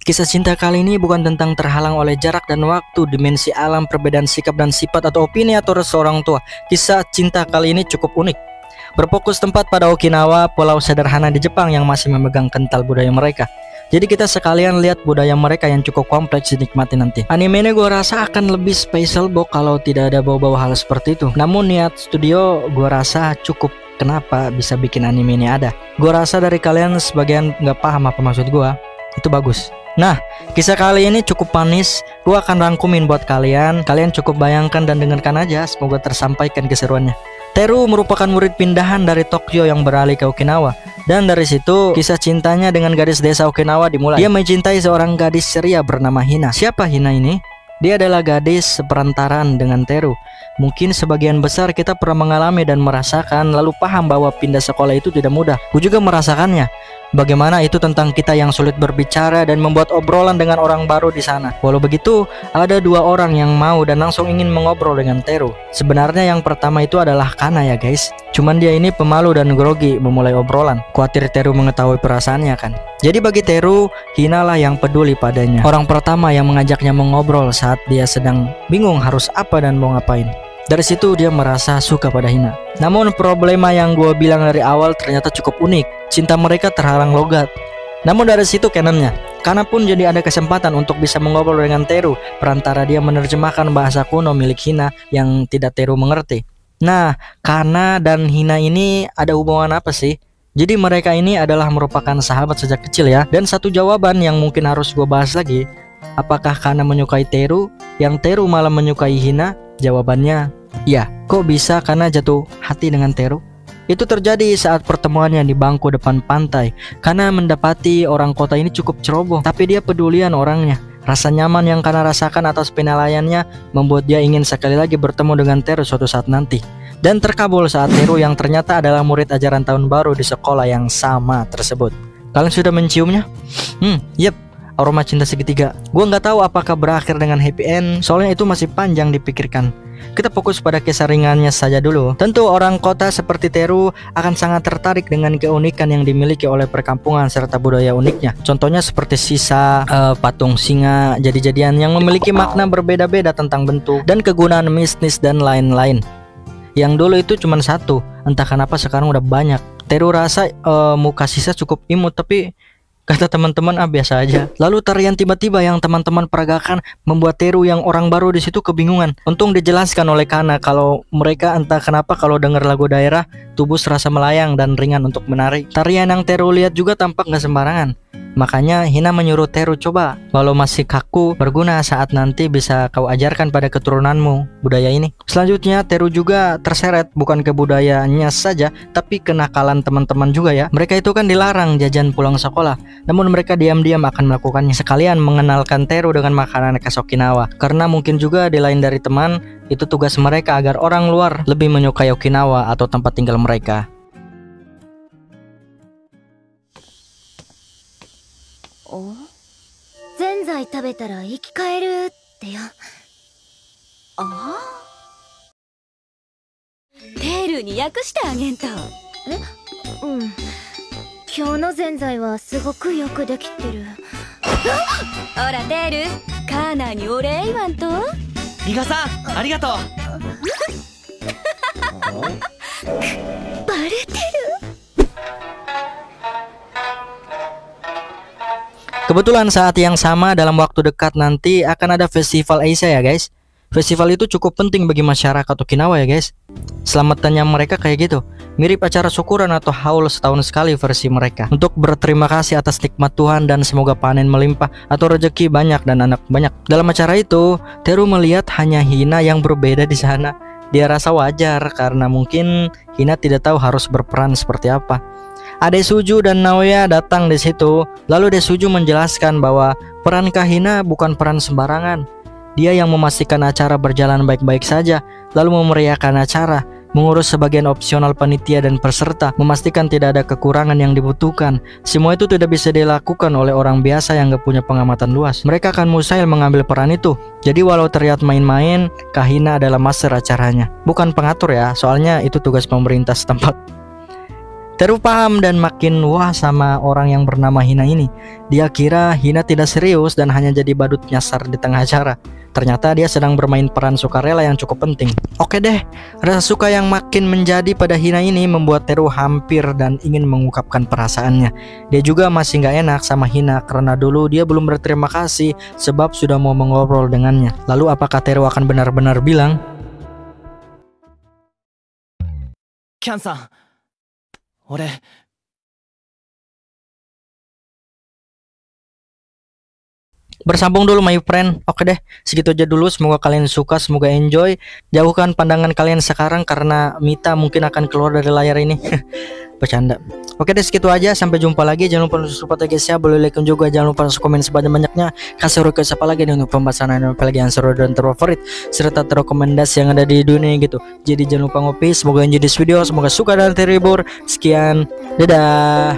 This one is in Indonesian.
Kisah cinta kali ini bukan tentang terhalang oleh jarak dan waktu, dimensi alam, perbedaan sikap dan sifat atau opini atau seorang tua. Kisah cinta kali ini cukup unik. Berfokus tempat pada Okinawa, pulau sederhana di Jepang yang masih memegang kental budaya mereka. Jadi kita sekalian lihat budaya mereka yang cukup kompleks dinikmati nanti. Anime ini gue rasa akan lebih spesial kalau tidak ada bau-bau hal seperti itu. Namun niat studio gue rasa cukup. Kenapa bisa bikin anime ini ada? Gue rasa dari kalian sebagian nggak paham apa maksud gue. Itu bagus. Nah, kisah kali ini cukup manis. Gue akan rangkumin buat kalian. Kalian cukup bayangkan dan dengarkan aja. Semoga tersampaikan keseruannya. Teru merupakan murid pindahan dari Tokyo yang beralih ke Okinawa. Dan dari situ kisah cintanya dengan gadis desa Okinawa dimulai. Dia mencintai seorang gadis ceria bernama Hina. Siapa Hina ini? Dia adalah gadis seperantaran dengan Teru. Mungkin sebagian besar kita pernah mengalami dan merasakan, lalu paham bahwa pindah sekolah itu tidak mudah. Gue juga merasakannya. Bagaimana itu tentang kita yang sulit berbicara dan membuat obrolan dengan orang baru di sana. Walau begitu, ada dua orang yang mau dan langsung ingin mengobrol dengan Teru. Sebenarnya yang pertama itu adalah Kana ya guys. Cuman dia ini pemalu dan grogi memulai obrolan. Khawatir Teru mengetahui perasaannya kan. Jadi bagi Teru, Hina lah yang peduli padanya. Orang pertama yang mengajaknya mengobrol saat dia sedang bingung harus apa dan mau ngapain. Dari situ dia merasa suka pada Hina. Namun problema yang gue bilang dari awal ternyata cukup unik. Cinta mereka terhalang logat. Namun dari situ canonnya, Kana pun jadi ada kesempatan untuk bisa mengobrol dengan Teru. Perantara dia menerjemahkan bahasa kuno milik Hina yang tidak Teru mengerti. Nah, Kana dan Hina ini ada hubungan apa sih? Jadi mereka ini adalah merupakan sahabat sejak kecil ya. Dan satu jawaban yang mungkin harus gue bahas lagi. Apakah Kana menyukai Teru? Yang Teru malah menyukai Hina? Jawabannya, ya. Kok bisa Kana jatuh hati dengan Teru? Itu terjadi saat pertemuannya di bangku depan pantai. Kana mendapati orang kota ini cukup ceroboh, tapi dia pedulian orangnya. Rasa nyaman yang Kana rasakan atas penilaiannya membuat dia ingin sekali lagi bertemu dengan Teru suatu saat nanti. Dan terkabul saat Teru yang ternyata adalah murid ajaran tahun baru di sekolah yang sama tersebut. Kalian sudah menciumnya? Yep. Aroma cinta segitiga. Gua nggak tahu apakah berakhir dengan happy end, soalnya itu masih panjang dipikirkan. Kita fokus pada kisah ringannya saja dulu. Tentu orang kota seperti Teru akan sangat tertarik dengan keunikan yang dimiliki oleh perkampungan serta budaya uniknya. Contohnya seperti sisa patung singa, jadi-jadian yang memiliki makna berbeda-beda tentang bentuk dan kegunaan mistis dan lain-lain. Yang dulu itu cuma satu, entah kenapa sekarang udah banyak. Teru rasa muka sisa cukup imut, tapi kata teman-teman biasa aja. Lalu tarian tiba-tiba yang teman-teman peragakan membuat Teru yang orang baru di situ kebingungan. Untung dijelaskan oleh Kana kalau mereka entah kenapa kalau dengar lagu daerah tubuh serasa melayang dan ringan untuk menari. Tarian yang Teru lihat juga tampak gak sembarangan. Makanya Hina menyuruh Teru, coba walau masih kaku, berguna saat nanti bisa kau ajarkan pada keturunanmu budaya ini. Selanjutnya Teru juga terseret bukan ke budayanya saja, tapi kenakalan teman-teman juga ya. Mereka itu kan dilarang jajan pulang sekolah, namun mereka diam-diam akan melakukannya. Sekalian mengenalkan Teru dengan makanan khas Okinawa. Karena mungkin juga di lain dari teman, itu tugas mereka agar orang luar lebih menyukai Okinawa atau tempat tinggal mereka. Oh? ぜんざい食べたら生き返るってよ。ああ。テールに訳してあげんと。うん。今日のぜんざいはすごくよくできてる。ほらテール、カーナーにお礼言わんと。伊賀さん、ありがとう。バレてる。Kebetulan saat yang sama dalam waktu dekat nanti akan ada festival Eisa ya guys. Festival itu cukup penting bagi masyarakat Okinawa ya guys. Selamatannya mereka kayak gitu, mirip acara syukuran atau haul setahun sekali versi mereka. Untuk berterima kasih atas nikmat Tuhan dan semoga panen melimpah atau rezeki banyak dan anak banyak. Dalam acara itu, Teru melihat hanya Hina yang berbeda di sana. Dia rasa wajar karena mungkin Hina tidak tahu harus berperan seperti apa. Ade Suju dan Naoya datang di situ. Lalu Ade Suju menjelaskan bahwa peran Hina bukan peran sembarangan. Dia yang memastikan acara berjalan baik-baik saja, lalu memeriahkan acara, mengurus sebagian opsional panitia dan peserta, memastikan tidak ada kekurangan yang dibutuhkan. Semua itu tidak bisa dilakukan oleh orang biasa yang gak punya pengamatan luas. Mereka akan mustahil mengambil peran itu. Jadi walau terlihat main-main, Hina adalah master acaranya, bukan pengatur ya, soalnya itu tugas pemerintah setempat. Teru paham dan makin wah sama orang yang bernama Hina ini. Dia kira Hina tidak serius dan hanya jadi badut nyasar di tengah acara. Ternyata dia sedang bermain peran sukarela yang cukup penting. Oke deh, rasa suka yang makin menjadi pada Hina ini membuat Teru hampir dan ingin mengungkapkan perasaannya. Dia juga masih gak enak sama Hina karena dulu dia belum berterima kasih sebab sudah mau mengobrol dengannya. Lalu apakah Teru akan benar-benar bilang? キャンさん、俺 Bersambung dulu my friend. Oke deh, segitu aja dulu. Semoga kalian suka, semoga enjoy. Jauhkan pandangan kalian sekarang karena Mita mungkin akan keluar dari layar ini. Bercanda. Oke deh, segitu aja. Sampai jumpa lagi. Jangan lupa support ya guys ya. Boleh like juga. Jangan lupa komen sebanyak-banyaknya. Kasih request apa lagi nih untuk pembahasan novel yang seru dan terfavorit serta terrekomendasi yang ada di dunia gitu. Jadi jangan lupa ngopi. Semoga enjoy this video. Semoga suka dan terhibur. Sekian. Dadah.